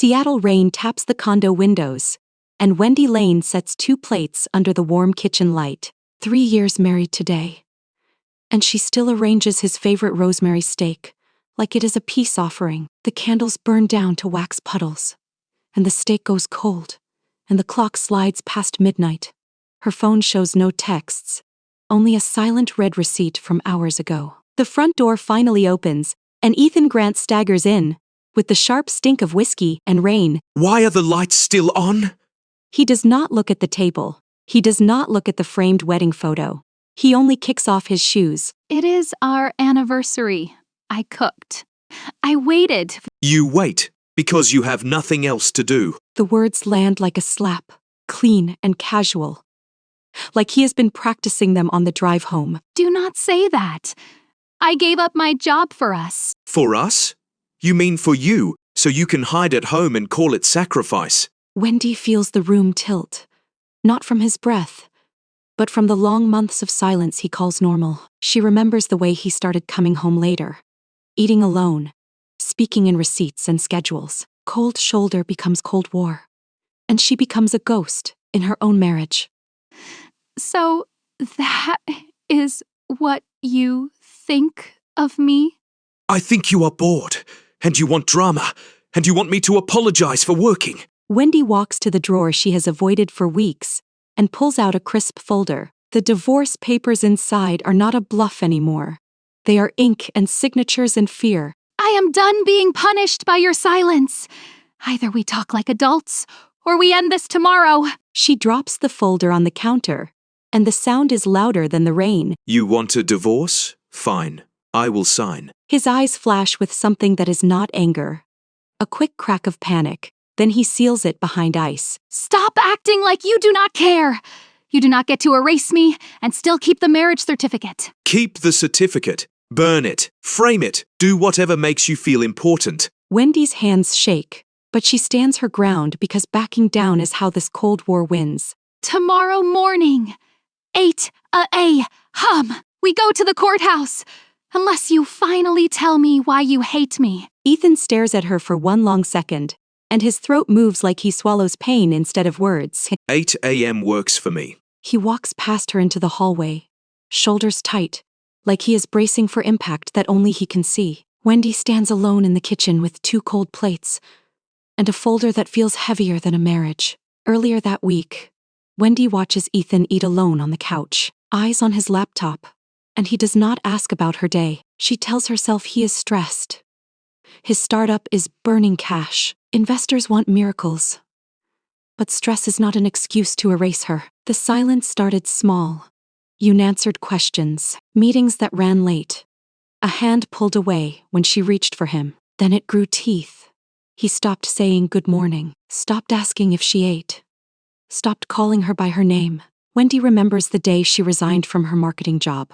Seattle rain taps the condo windows, and Wendy Lane sets 2 plates under the warm kitchen light. 3 years married today. And she still arranges his favorite rosemary steak, like it is a peace offering. The candles burn down to wax puddles, and the steak goes cold, and the clock slides past midnight. Her phone shows no texts, only a silent red receipt from hours ago. The front door finally opens, and Ethan Grant staggers in, with the sharp stink of whiskey and rain. Why are the lights still on? He does not look at the table. He does not look at the framed wedding photo. He only kicks off his shoes. It is our anniversary. I cooked. I waited. You wait, because you have nothing else to do. The words land like a slap, clean and casual. Like he has been practicing them on the drive home. Do not say that. I gave up my job for us. For us? You mean for you, so you can hide at home and call it sacrifice? Wendy feels the room tilt, not from his breath, but from the long months of silence he calls normal. She remembers the way he started coming home later, eating alone, speaking in receipts and schedules. Cold shoulder becomes Cold War, and she becomes a ghost in her own marriage. So that is what you think of me? I think you are bored, and you want drama, and you want me to apologize for working. Wendy walks to the drawer she has avoided for weeks and pulls out a crisp folder. The divorce papers inside are not a bluff anymore. They are ink and signatures and fear. I am done being punished by your silence. Either we talk like adults, or we end this tomorrow. She drops the folder on the counter, and the sound is louder than the rain. You want a divorce? Fine. I will sign. His eyes flash with something that is not anger. A quick crack of panic. Then he seals it behind ice. Stop acting like you do not care. You do not get to erase me and still keep the marriage certificate. Keep the certificate. Burn it. Frame it. Do whatever makes you feel important. Wendy's hands shake, but she stands her ground because backing down is how this Cold War wins. Tomorrow morning, 8 a.m. We go to the courthouse. Unless you finally tell me why you hate me. Ethan stares at her for one long second, and his throat moves like he swallows pain instead of words. 8 a.m. works for me. He walks past her into the hallway, shoulders tight, like he is bracing for impact that only he can see. Wendy stands alone in the kitchen with 2 cold plates, and a folder that feels heavier than a marriage. Earlier that week, Wendy watches Ethan eat alone on the couch, eyes on his laptop, and he does not ask about her day. She tells herself he is stressed. His startup is burning cash. Investors want miracles. But stress is not an excuse to erase her. The silence started small. Unanswered questions, meetings that ran late. A hand pulled away when she reached for him. Then it grew teeth. He stopped saying good morning, stopped asking if she ate, stopped calling her by her name. Wendy remembers the day she resigned from her marketing job,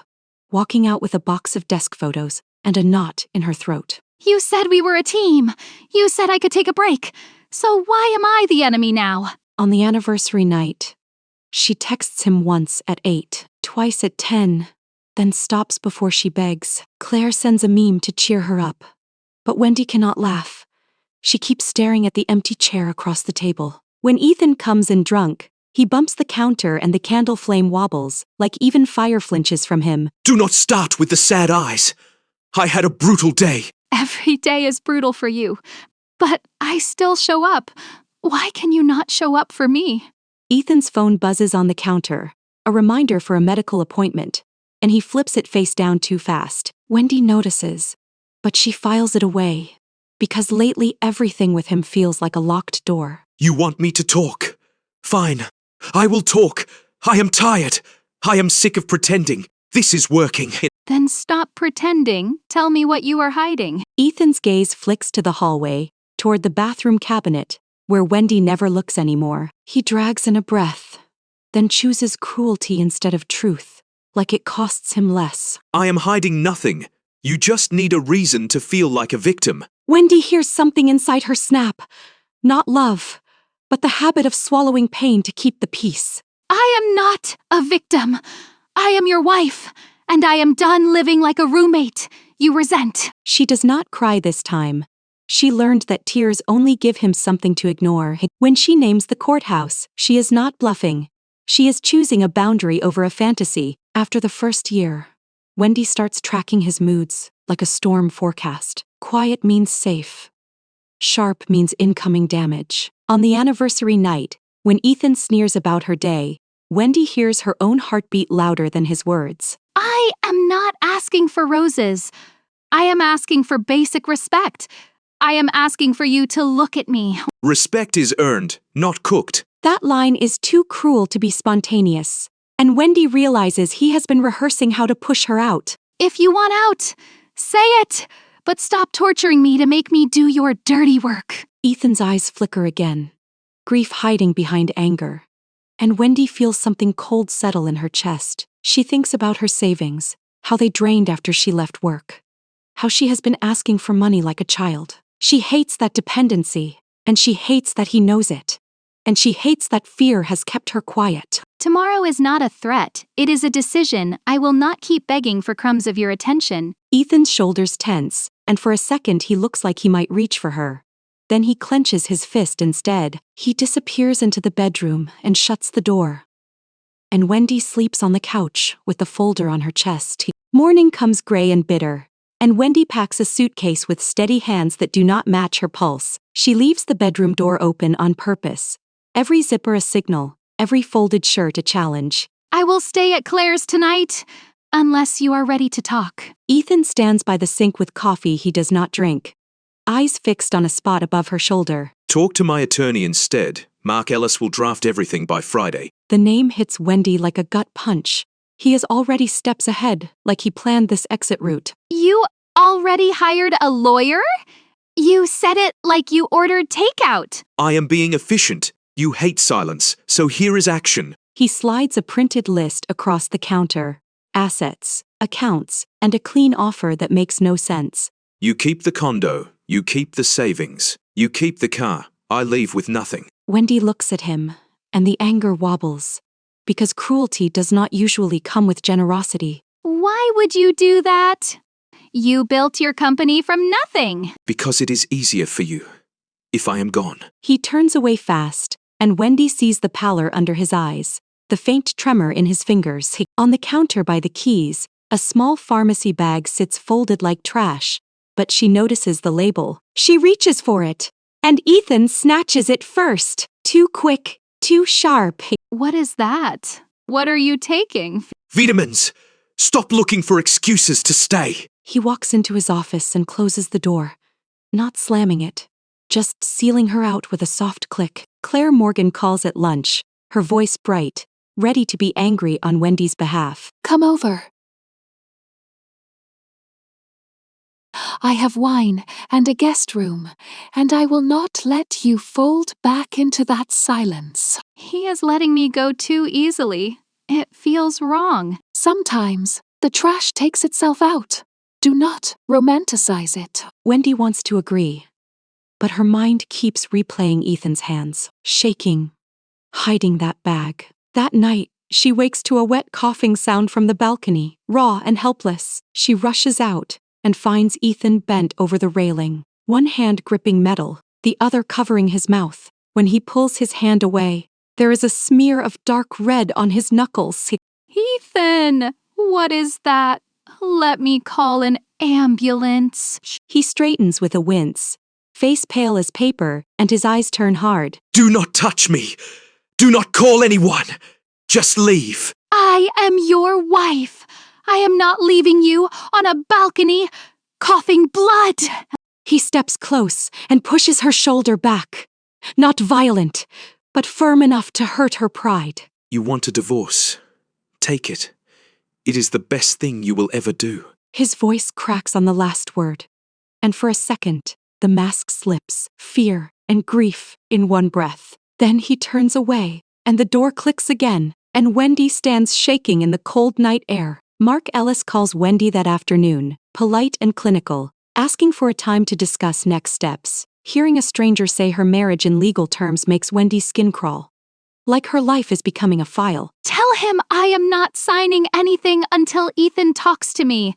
walking out with a box of desk photos and a knot in her throat. You said we were a team. You said I could take a break. So why am I the enemy now? On the anniversary night, she texts him once at 8, twice at 10, then stops before she begs. Claire sends a meme to cheer her up. But Wendy cannot laugh. She keeps staring at the empty chair across the table. When Ethan comes in drunk, he bumps the counter and the candle flame wobbles, like even fire flinches from him. Do not start with the sad eyes. I had a brutal day. Every day is brutal for you, but I still show up. Why can you not show up for me? Ethan's phone buzzes on the counter, a reminder for a medical appointment, and he flips it face down too fast. Wendy notices, but she files it away, because lately everything with him feels like a locked door. You want me to talk? Fine. I will talk. I am tired. I am sick of pretending. This is working. Then stop pretending. Tell me what you are hiding. Ethan's gaze flicks to the hallway, toward the bathroom cabinet, where Wendy never looks anymore. He drags in a breath, then chooses cruelty instead of truth, like it costs him less. I am hiding nothing. You just need a reason to feel like a victim. Wendy hears something inside her snap. Not love, but the habit of swallowing pain to keep the peace. I am not a victim. I am your wife, and I am done living like a roommate you resent. She does not cry this time. She learned that tears only give him something to ignore. When she names the courthouse, she is not bluffing. She is choosing a boundary over a fantasy. After the first year, Wendy starts tracking his moods like a storm forecast. Quiet means safe. Sharp means incoming damage. On the anniversary night, when Ethan sneers about her day, Wendy hears her own heartbeat louder than his words. I am not asking for roses. I am asking for basic respect. I am asking for you to look at me. Respect is earned, not cooked. That line is too cruel to be spontaneous, and Wendy realizes he has been rehearsing how to push her out. If you want out, say it, but stop torturing me to make me do your dirty work. Ethan's eyes flicker again, grief hiding behind anger, and Wendy feels something cold settle in her chest. She thinks about her savings, how they drained after she left work, how she has been asking for money like a child. She hates that dependency, and she hates that he knows it. And she hates that fear has kept her quiet. Tomorrow is not a threat. It is a decision. I will not keep begging for crumbs of your attention. Ethan's shoulders tense, and for a second he looks like he might reach for her. Then he clenches his fist instead. He disappears into the bedroom and shuts the door. And Wendy sleeps on the couch with the folder on her chest. Morning comes gray and bitter, and Wendy packs a suitcase with steady hands that do not match her pulse. She leaves the bedroom door open on purpose. Every zipper a signal, every folded shirt a challenge. I will stay at Claire's tonight, unless you are ready to talk. Ethan stands by the sink with coffee he does not drink, eyes fixed on a spot above her shoulder. Talk to my attorney instead. Mark Ellis will draft everything by Friday. The name hits Wendy like a gut punch. He is already steps ahead, like he planned this exit route. You already hired a lawyer? You said it like you ordered takeout. I am being efficient. You hate silence, so here is action. He slides a printed list across the counter. Assets, accounts, and a clean offer that makes no sense. You keep the condo, you keep the savings, you keep the car. I leave with nothing. Wendy looks at him, and the anger wobbles, because cruelty does not usually come with generosity. Why would you do that? You built your company from nothing. Because it is easier for you, if I am gone. He turns away fast, and Wendy sees the pallor under his eyes, the faint tremor in his fingers. On the counter by the keys, a small pharmacy bag sits folded like trash, but she notices the label. She reaches for it, and Ethan snatches it first. Too quick, too sharp. What is that? What are you taking? Vitamins! Stop looking for excuses to stay. He walks into his office and closes the door, not slamming it, just sealing her out with a soft click. Claire Morgan calls at lunch, her voice bright, ready to be angry on Wendy's behalf. Come over. I have wine and a guest room, and I will not let you fold back into that silence. He is letting me go too easily. It feels wrong. Sometimes the trash takes itself out. Do not romanticize it. Wendy wants to agree, but her mind keeps replaying Ethan's hands, shaking, hiding that bag. That night, she wakes to a wet coughing sound from the balcony. Raw and helpless, she rushes out and finds Ethan bent over the railing, one hand gripping metal, the other covering his mouth. When he pulls his hand away, there is a smear of dark red on his knuckles. Ethan, what is that? Let me call an ambulance. He straightens with a wince, face pale as paper, and his eyes turn hard. Do not touch me. Do not call anyone. Just leave. I am your wife. I am not leaving you on a balcony, coughing blood. He steps close and pushes her shoulder back. Not violent, but firm enough to hurt her pride. You want a divorce? Take it. It is the best thing you will ever do. His voice cracks on the last word, and for a second, the mask slips, fear and grief in one breath. Then he turns away, and the door clicks again, and Wendy stands shaking in the cold night air. Mark Ellis calls Wendy that afternoon, polite and clinical, asking for a time to discuss next steps. Hearing a stranger say her marriage in legal terms makes Wendy's skin crawl, like her life is becoming a file. Tell him I am not signing anything until Ethan talks to me,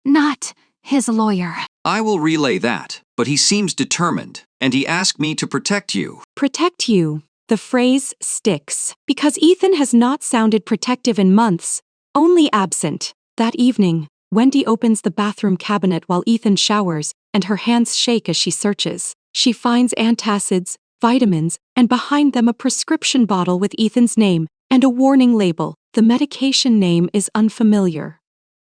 not his lawyer. I will relay that, but he seems determined, and he asked me to protect you. Protect you. The phrase sticks, because Ethan has not sounded protective in months, only absent. That evening, Wendy opens the bathroom cabinet while Ethan showers, and her hands shake as she searches. She finds antacids, vitamins, and behind them a prescription bottle with Ethan's name and a warning label. The medication name is unfamiliar,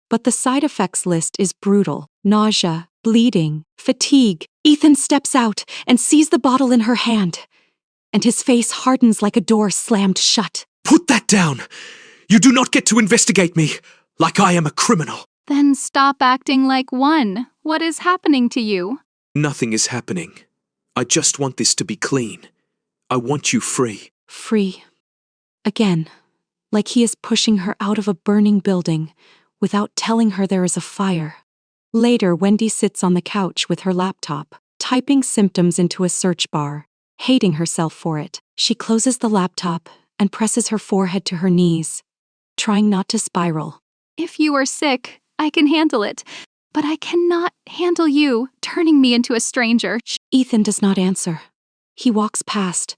but the side effects list is brutal. Nausea, bleeding, fatigue. Ethan steps out and sees the bottle in her hand, and his face hardens like a door slammed shut. Put that down! You do not get to investigate me like I am a criminal. Then stop acting like one. What is happening to you? Nothing is happening. I just want this to be clean. I want you free. Free. Again, like he is pushing her out of a burning building without telling her there is a fire. Later, Wendy sits on the couch with her laptop, typing symptoms into a search bar, hating herself for it. She closes the laptop and presses her forehead to her knees, trying not to spiral. If you are sick, I can handle it, but I cannot handle you turning me into a stranger. Ethan does not answer. He walks past,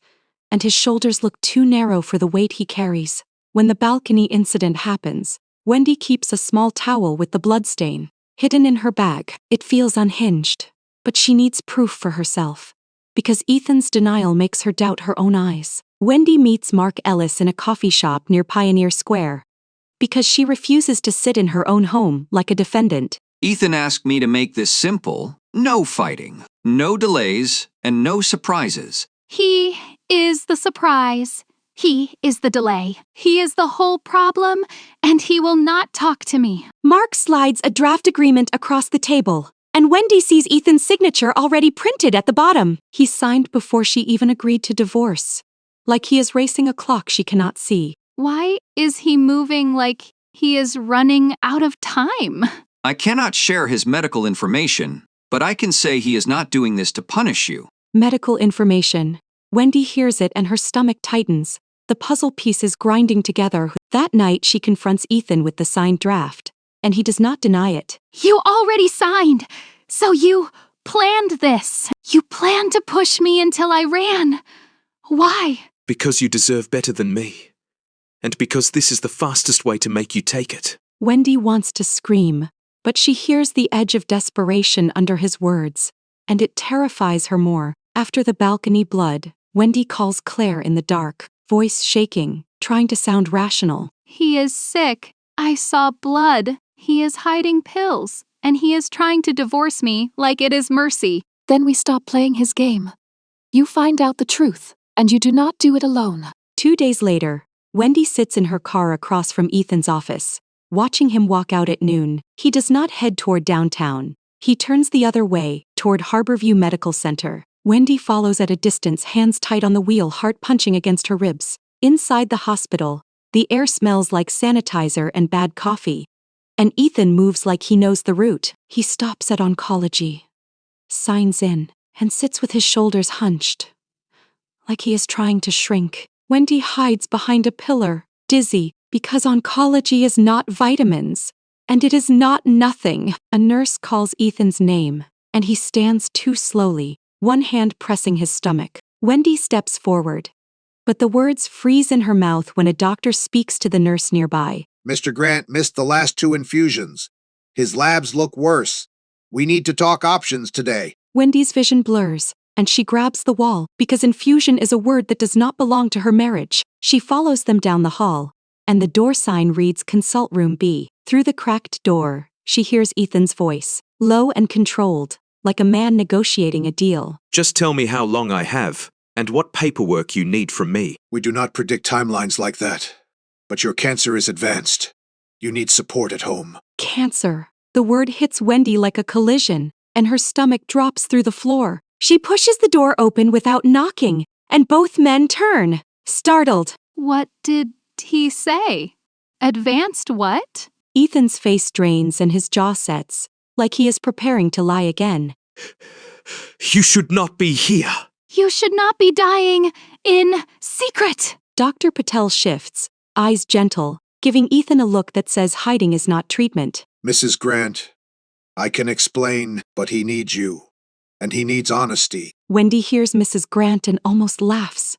and his shoulders look too narrow for the weight he carries. When the balcony incident happens, Wendy keeps a small towel with the bloodstain hidden in her bag. It feels unhinged, but she needs proof for herself, because Ethan's denial makes her doubt her own eyes. Wendy meets Mark Ellis in a coffee shop near Pioneer Square, because she refuses to sit in her own home like a defendant. Ethan asked me to make this simple. No fighting, no delays, and no surprises. He is the surprise. He is the delay. He is the whole problem, and he will not talk to me. Mark slides a draft agreement across the table, and Wendy sees Ethan's signature already printed at the bottom. He signed before she even agreed to divorce, like he is racing a clock she cannot see. Why is he moving like he is running out of time? I cannot share his medical information, but I can say he is not doing this to punish you. Medical information. Wendy hears it and her stomach tightens. The puzzle pieces grinding together. That night she confronts Ethan with the signed draft, and he does not deny it. You already signed, so you planned this. You planned to push me until I ran. Why? Because you deserve better than me. And because this is the fastest way to make you take it. Wendy wants to scream, but she hears the edge of desperation under his words, and it terrifies her more. After the balcony blood, Wendy calls Claire in the dark, voice shaking, trying to sound rational. He is sick. I saw blood. He is hiding pills, and he is trying to divorce me like it is mercy. Then we stop playing his game. You find out the truth, and you do not do it alone. 2 days later, Wendy sits in her car across from Ethan's office, watching him walk out at noon. He does not head toward downtown. He turns the other way, toward Harborview Medical Center. Wendy follows at a distance, hands tight on the wheel, heart punching against her ribs. Inside the hospital, the air smells like sanitizer and bad coffee, and Ethan moves like he knows the route. He stops at oncology, signs in, and sits with his shoulders hunched, like he is trying to shrink. Wendy hides behind a pillar, dizzy, because oncology is not vitamins, and it is not nothing. A nurse calls Ethan's name, and he stands too slowly, one hand pressing his stomach. Wendy steps forward, but the words freeze in her mouth when a doctor speaks to the nurse nearby. Mr. Grant missed the last 2 infusions. His labs look worse. We need to talk options today. Wendy's vision blurs, and she grabs the wall, because infusion is a word that does not belong to her marriage. She follows them down the hall, and the door sign reads Consult Room B. Through the cracked door, she hears Ethan's voice, low and controlled, like a man negotiating a deal. Just tell me how long I have, and what paperwork you need from me. We do not predict timelines like that. But your cancer is advanced. You need support at home. Cancer. The word hits Wendy like a collision, and her stomach drops through the floor. She pushes the door open without knocking, and both men turn, startled. What did he say? Advanced what? Ethan's face drains and his jaw sets, like he is preparing to lie again. You should not be here. You should not be dying in secret. Dr. Patel shifts, eyes gentle, giving Ethan a look that says hiding is not treatment. Mrs. Grant, I can explain, but he needs you. And he needs honesty. Wendy hears Mrs. Grant and almost laughs.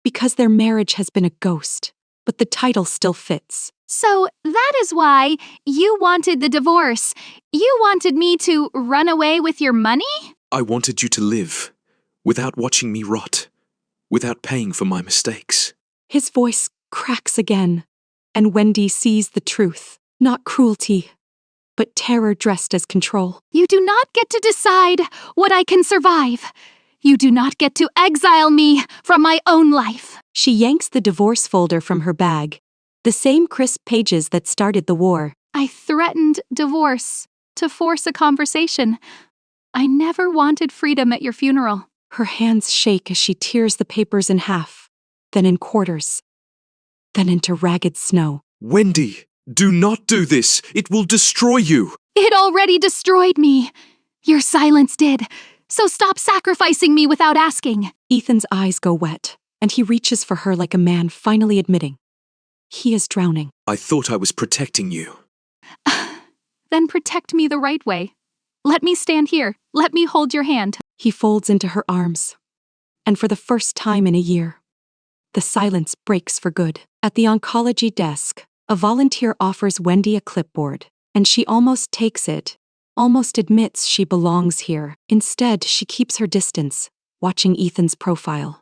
Because their marriage has been a ghost, but the title still fits. So that is why you wanted the divorce. You wanted me to run away with your money? I wanted you to live, without watching me rot, without paying for my mistakes. His voice cracks again, and Wendy sees the truth. Not cruelty, but terror dressed as control. You do not get to decide what I can survive. You do not get to exile me from my own life. She yanks the divorce folder from her bag, the same crisp pages that started the war. I threatened divorce to force a conversation. I never wanted freedom at your funeral. Her hands shake as she tears the papers in half, then in quarters, then into ragged snow. Wendy, do not do this. It will destroy you. It already destroyed me. Your silence did. So stop sacrificing me without asking. Ethan's eyes go wet, and he reaches for her like a man finally admitting he is drowning. I thought I was protecting you. Then protect me the right way. Let me stand here. Let me hold your hand. He folds into her arms, and for the first time in a year, the silence breaks for good. At the oncology desk, a volunteer offers Wendy a clipboard, and she almost takes it, almost admits she belongs here. Instead, she keeps her distance, watching Ethan's profile.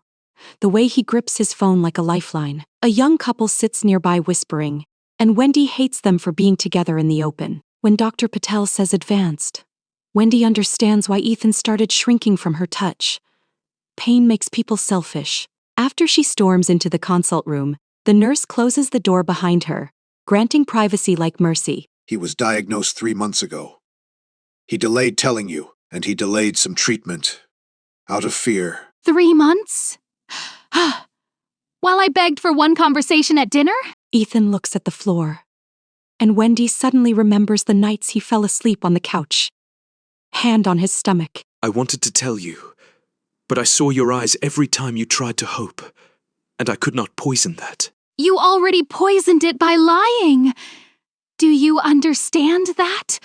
The way he grips his phone like a lifeline. A young couple sits nearby whispering, and Wendy hates them for being together in the open. When Dr. Patel says advanced, Wendy understands why Ethan started shrinking from her touch. Pain makes people selfish. After she storms into the consult room, the nurse closes the door behind her, granting privacy like mercy. He was diagnosed 3 months ago. He delayed telling you, and he delayed some treatment. Out of fear. 3 months? While I begged for one conversation at dinner? Ethan looks at the floor, and Wendy suddenly remembers the nights he fell asleep on the couch, hand on his stomach. I wanted to tell you, but I saw your eyes every time you tried to hope, and I could not poison that. You already poisoned it by lying. Do you understand that?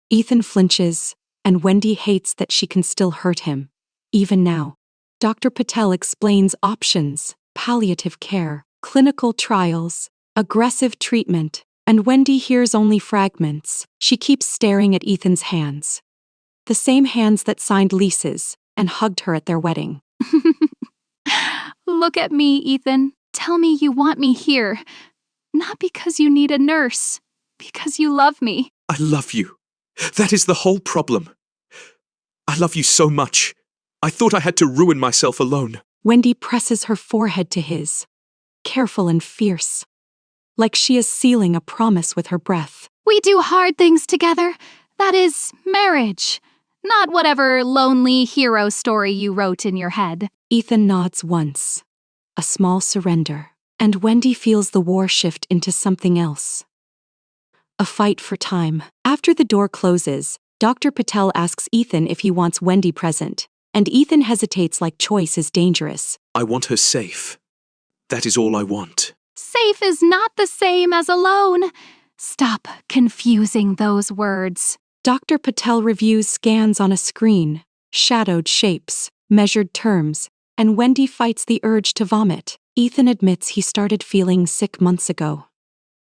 Ethan flinches, and Wendy hates that she can still hurt him, even now. Dr. Patel explains options, palliative care, clinical trials, aggressive treatment, and Wendy hears only fragments. She keeps staring at Ethan's hands. The same hands that signed leases and hugged her at their wedding. Look at me, Ethan. Tell me you want me here. Not because you need a nurse, because you love me. I love you. That is the whole problem. I love you so much. I thought I had to ruin myself alone. Wendy presses her forehead to his, careful and fierce, like she is sealing a promise with her breath. We do hard things together. That is marriage, not whatever lonely hero story you wrote in your head. Ethan nods once, a small surrender, and Wendy feels the war shift into something else. A fight for time. After the door closes, Dr. Patel asks Ethan if he wants Wendy present, and Ethan hesitates like choice is dangerous. I want her safe. That is all I want. Safe is not the same as alone. Stop confusing those words. Dr. Patel reviews scans on a screen, shadowed shapes, measured terms, and Wendy fights the urge to vomit. Ethan admits he started feeling sick months ago.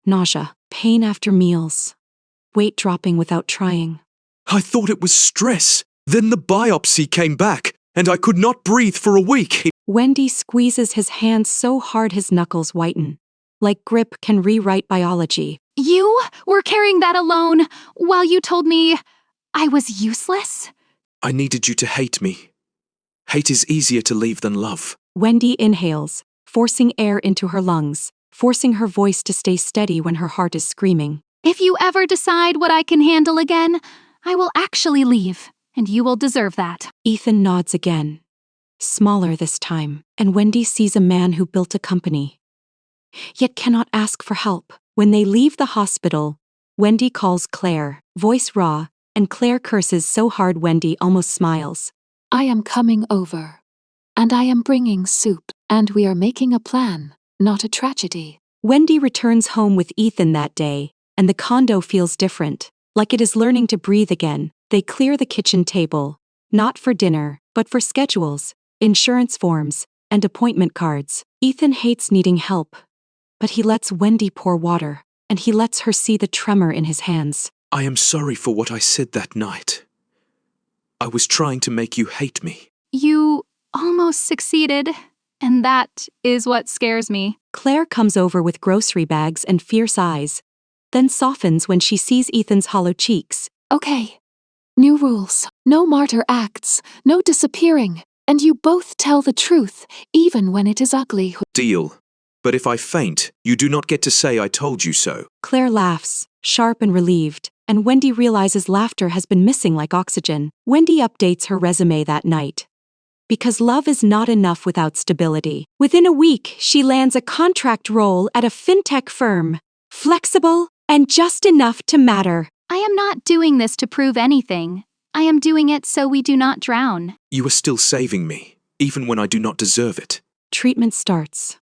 Nausea, pain after meals, weight dropping without trying. I thought it was stress. Then the biopsy came back, and I could not breathe for a week. Wendy squeezes his hands so hard his knuckles whiten, like grip can rewrite biology. You were carrying that alone while you told me I was useless? I needed you to hate me. Hate is easier to leave than love. Wendy inhales, forcing air into her lungs, forcing her voice to stay steady when her heart is screaming. If you ever decide what I can handle again, I will actually leave, and you will deserve that. Ethan nods again, smaller this time, and Wendy sees a man who built a company, yet cannot ask for help. When they leave the hospital, Wendy calls Claire, voice raw, and Claire curses so hard Wendy almost smiles. I am coming over, and I am bringing soup, and we are making a plan, not a tragedy. Wendy returns home with Ethan that day, and the condo feels different. Like it is learning to breathe again, they clear the kitchen table, not for dinner, but for schedules, insurance forms, and appointment cards. Ethan hates needing help, but he lets Wendy pour water, and he lets her see the tremor in his hands. I am sorry for what I said that night. I was trying to make you hate me. You almost succeeded, and that is what scares me. Claire comes over with grocery bags and fierce eyes, then softens when she sees Ethan's hollow cheeks. Okay. New rules. No martyr acts, no disappearing, and you both tell the truth, even when it is ugly. Deal. But if I faint, you do not get to say I told you so. Claire laughs, sharp and relieved, and Wendy realizes laughter has been missing like oxygen. Wendy updates her resume that night. Because love is not enough without stability. Within a week, she lands a contract role at a fintech firm. Flexible and just enough to matter. I am not doing this to prove anything. I am doing it so we do not drown. You are still saving me, even when I do not deserve it. Treatment starts,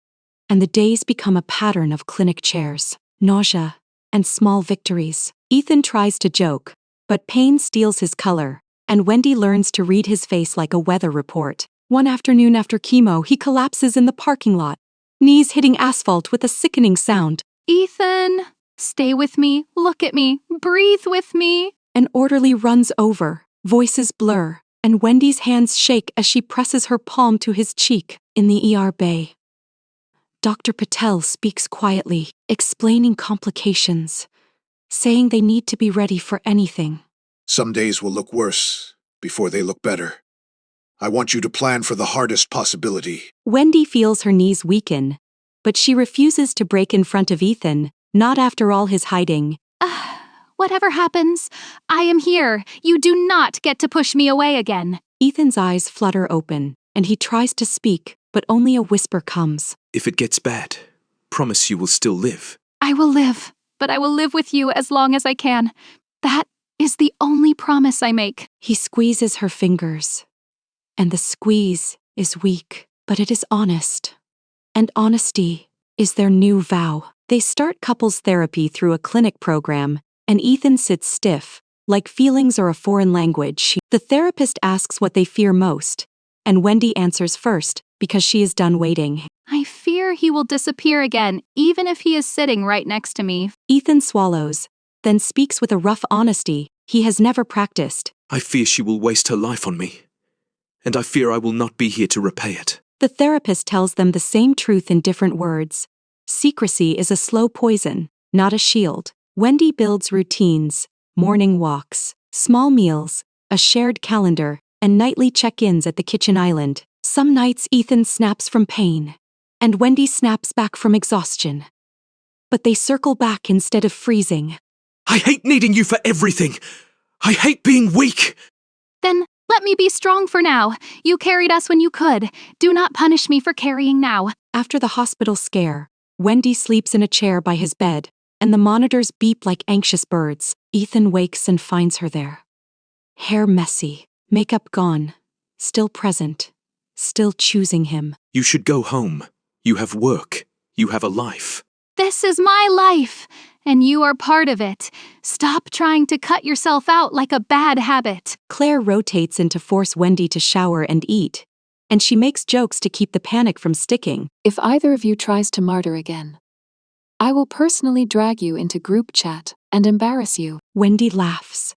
and the days become a pattern of clinic chairs, nausea, and small victories. Ethan tries to joke, but pain steals his color, and Wendy learns to read his face like a weather report. One afternoon after chemo, he collapses in the parking lot, knees hitting asphalt with a sickening sound. Ethan, stay with me, look at me, breathe with me. An orderly runs over, voices blur, and Wendy's hands shake as she presses her palm to his cheek. In the ER bay, Dr. Patel speaks quietly, explaining complications, saying they need to be ready for anything. Some days will look worse before they look better. I want you to plan for the hardest possibility. Wendy feels her knees weaken, but she refuses to break in front of Ethan, not after all his hiding. Whatever happens, I am here. You do not get to push me away again. Ethan's eyes flutter open, and he tries to speak, but only a whisper comes. If it gets bad, promise you will still live. I will live, but I will live with you as long as I can. That is the only promise I make. He squeezes her fingers, and the squeeze is weak, but it is honest. And honesty is their new vow. They start couples therapy through a clinic program, and Ethan sits stiff, like feelings are a foreign language. The therapist asks what they fear most, and Wendy answers first, because she is done waiting. I fear he will disappear again, even if he is sitting right next to me. Ethan swallows, then speaks with a rough honesty he has never practiced. I fear she will waste her life on me, and I fear I will not be here to repay it. The therapist tells them the same truth in different words. Secrecy is a slow poison, not a shield. Wendy builds routines, morning walks, small meals, a shared calendar, and nightly check-ins at the kitchen island. Some nights Ethan snaps from pain, and Wendy snaps back from exhaustion. But they circle back instead of freezing. I hate needing you for everything. I hate being weak. Then let me be strong for now. You carried us when you could. Do not punish me for carrying now. After the hospital scare, Wendy sleeps in a chair by his bed, and the monitors beep like anxious birds. Ethan wakes and finds her there. Hair messy, makeup gone, still present, still choosing him. You should go home. You have work. You have a life. This is my life, and you are part of it. Stop trying to cut yourself out like a bad habit. Claire rotates in to force Wendy to shower and eat, and she makes jokes to keep the panic from sticking. If either of you tries to martyr again, I will personally drag you into group chat and embarrass you. Wendy laughs,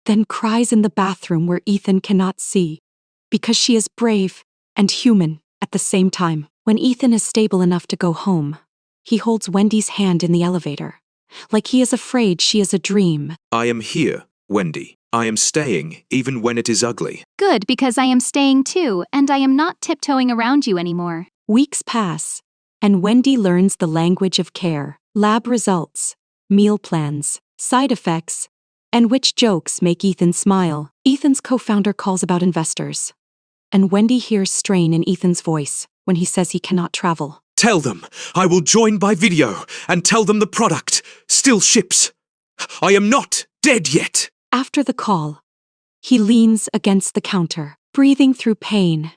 then cries in the bathroom where Ethan cannot see, because she is brave and human at the same time. When Ethan is stable enough to go home, he holds Wendy's hand in the elevator, like he is afraid she is a dream. I am here, Wendy. I am staying, even when it is ugly. Good, because I am staying too, and I am not tiptoeing around you anymore. Weeks pass, and Wendy learns the language of care, lab results, meal plans, side effects, and which jokes make Ethan smile. Ethan's co-founder calls about investors, and Wendy hears strain in Ethan's voice when he says he cannot travel. Tell them I will join by video and tell them the product still ships. I am not dead yet. After the call, he leans against the counter, breathing through pain,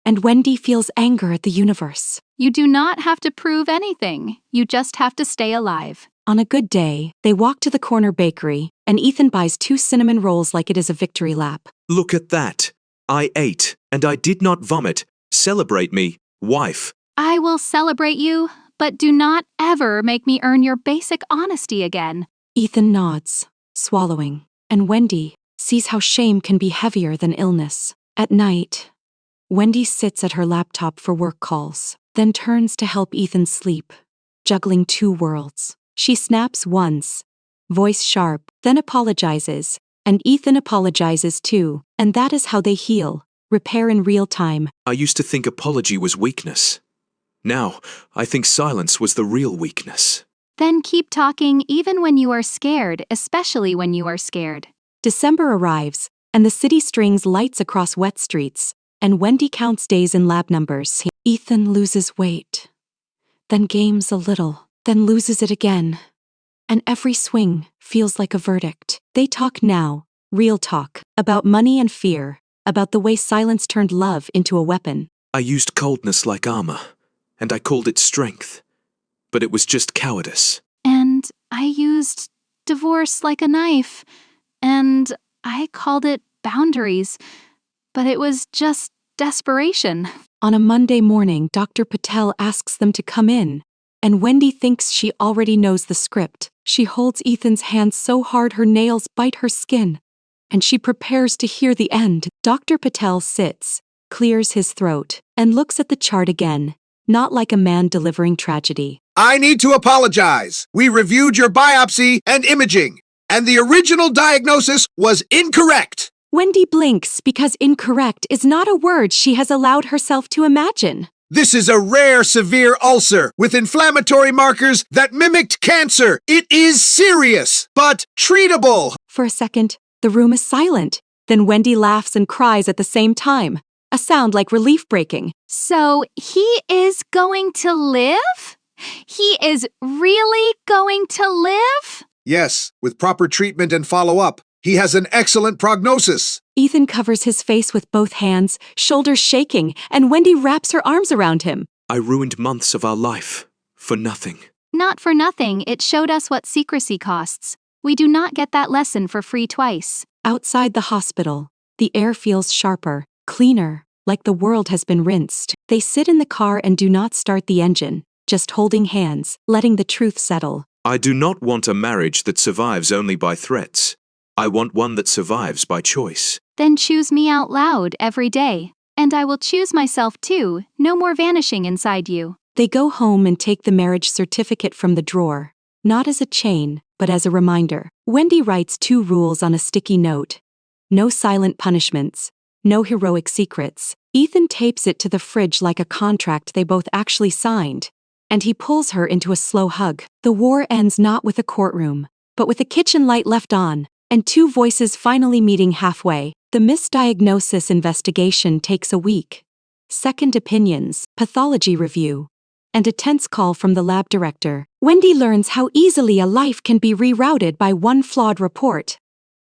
and Wendy feels anger at the universe. You do not have to prove anything. You just have to stay alive. On a good day, they walk to the corner bakery, and Ethan buys 2 cinnamon rolls like it is a victory lap. Look at that. I ate, and I did not vomit. Celebrate me, wife. I will celebrate you, but do not ever make me earn your basic honesty again. Ethan nods, swallowing, and Wendy sees how shame can be heavier than illness. At night, Wendy sits at her laptop for work calls, then turns to help Ethan sleep, juggling 2 worlds. She snaps once, voice sharp, then apologizes, and Ethan apologizes too, and that is how they heal, repair in real time. I used to think apology was weakness. Now, I think silence was the real weakness. Then keep talking even when you are scared, especially when you are scared. December arrives, and the city strings lights across wet streets, and Wendy counts days in lab numbers. Ethan loses weight, then games a little, then loses it again. And every swing feels like a verdict. They talk now, real talk, about money and fear, about the way silence turned love into a weapon. I used coldness like armor, and I called it strength. But it was just cowardice. And I used divorce like a knife, and I called it boundaries, but it was just desperation. On a Monday morning, Dr. Patel asks them to come in, and Wendy thinks she already knows the script. She holds Ethan's hand so hard her nails bite her skin, and she prepares to hear the end. Dr. Patel sits, clears his throat, and looks at the chart again, not like a man delivering tragedy. I need to apologize. We reviewed your biopsy and imaging, and the original diagnosis was incorrect. Wendy blinks because incorrect is not a word she has allowed herself to imagine. This is a rare severe ulcer with inflammatory markers that mimicked cancer. It is serious, but treatable. For a second, the room is silent. Then Wendy laughs and cries at the same time, a sound like relief breaking. So he is going to live? He is really going to live? Yes, with proper treatment and follow-up. He has an excellent prognosis. Ethan covers his face with both hands, shoulders shaking, and Wendy wraps her arms around him. I ruined months of our life. For nothing. Not for nothing, it showed us what secrecy costs. We do not get that lesson for free twice. Outside the hospital, the air feels sharper, cleaner, like the world has been rinsed. They sit in the car and do not start the engine, just holding hands, letting the truth settle. I do not want a marriage that survives only by threats. I want one that survives by choice. Then choose me out loud every day. And I will choose myself too, no more vanishing inside you. They go home and take the marriage certificate from the drawer, not as a chain, but as a reminder. Wendy writes 2 rules on a sticky note. No silent punishments, no heroic secrets. Ethan tapes it to the fridge like a contract they both actually signed, and he pulls her into a slow hug. The war ends not with a courtroom, but with a kitchen light left on, and 2 voices finally meeting halfway. The misdiagnosis investigation takes a week. Second opinions, pathology review, and a tense call from the lab director. Wendy learns how easily a life can be rerouted by one flawed report,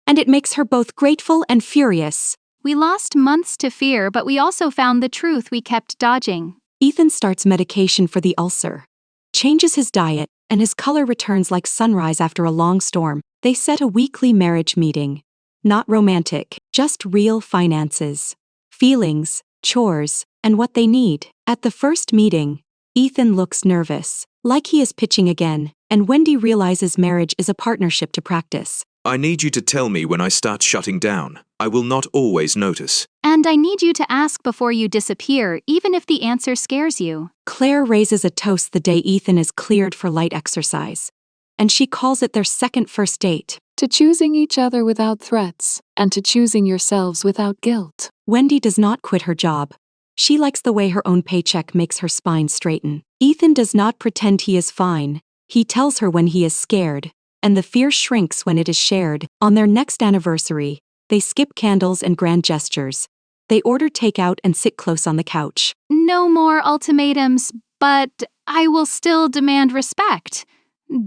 and it makes her both grateful and furious. We lost months to fear, but we also found the truth we kept dodging. Ethan starts medication for the ulcer, changes his diet, and his color returns like sunrise after a long storm. They set a weekly marriage meeting. Not romantic, just real finances, feelings, chores, and what they need. At the first meeting, Ethan looks nervous, like he is pitching again, and Wendy realizes marriage is a partnership to practice. I need you to tell me when I start shutting down. I will not always notice. And I need you to ask before you disappear, even if the answer scares you. Claire raises a toast the day Ethan is cleared for light exercise, and she calls it their second first date. To choosing each other without threats, and to choosing yourselves without guilt. Wendy does not quit her job. She likes the way her own paycheck makes her spine straighten. Ethan does not pretend he is fine. He tells her when he is scared, and the fear shrinks when it is shared. On their next anniversary, they skip candles and grand gestures. They order takeout and sit close on the couch. No more ultimatums, but I will still demand respect.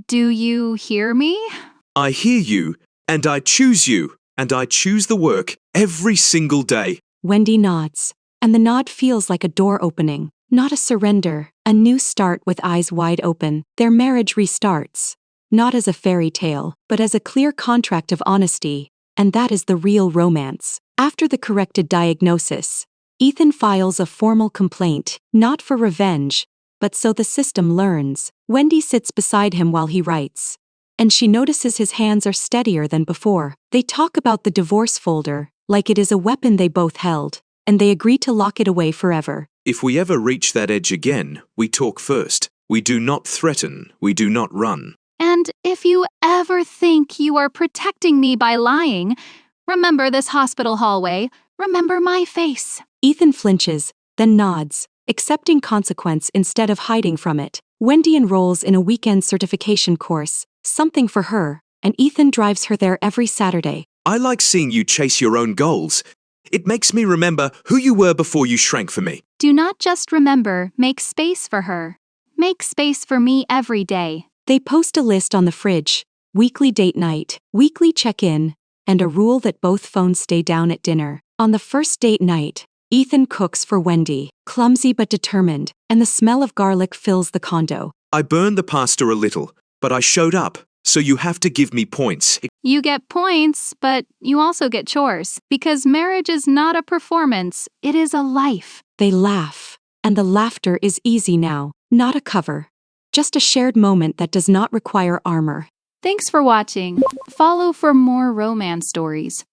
Do you hear me? I hear you, and I choose you, and I choose the work every single day. Wendy nods, and the nod feels like a door opening, not a surrender, a new start with eyes wide open. Their marriage restarts, not as a fairy tale, but as a clear contract of honesty, and that is the real romance. After the corrected diagnosis, Ethan files a formal complaint, not for revenge, but so the system learns. Wendy sits beside him while he writes, and she notices his hands are steadier than before. They talk about the divorce folder, like it is a weapon they both held, and they agree to lock it away forever. If we ever reach that edge again, we talk first. We do not threaten, we do not run. And if you ever think you are protecting me by lying, remember this hospital hallway, remember my face. Ethan flinches, then nods, accepting consequence instead of hiding from it. Wendy enrolls in a weekend certification course, something for her, and Ethan drives her there every Saturday. I like seeing you chase your own goals. It makes me remember who you were before you shrank for me. Do not just remember, make space for her. Make space for me every day. They post a list on the fridge, weekly date night, weekly check-in, and a rule that both phones stay down at dinner. On the first date night, Ethan cooks for Wendy, clumsy but determined, and the smell of garlic fills the condo. I burned the pasta a little, but I showed up, so you have to give me points. You get points, but you also get chores, because marriage is not a performance, it is a life. They laugh, and the laughter is easy now, not a cover. Just a shared moment that does not require armor. Thanks for watching. Follow for more romance stories.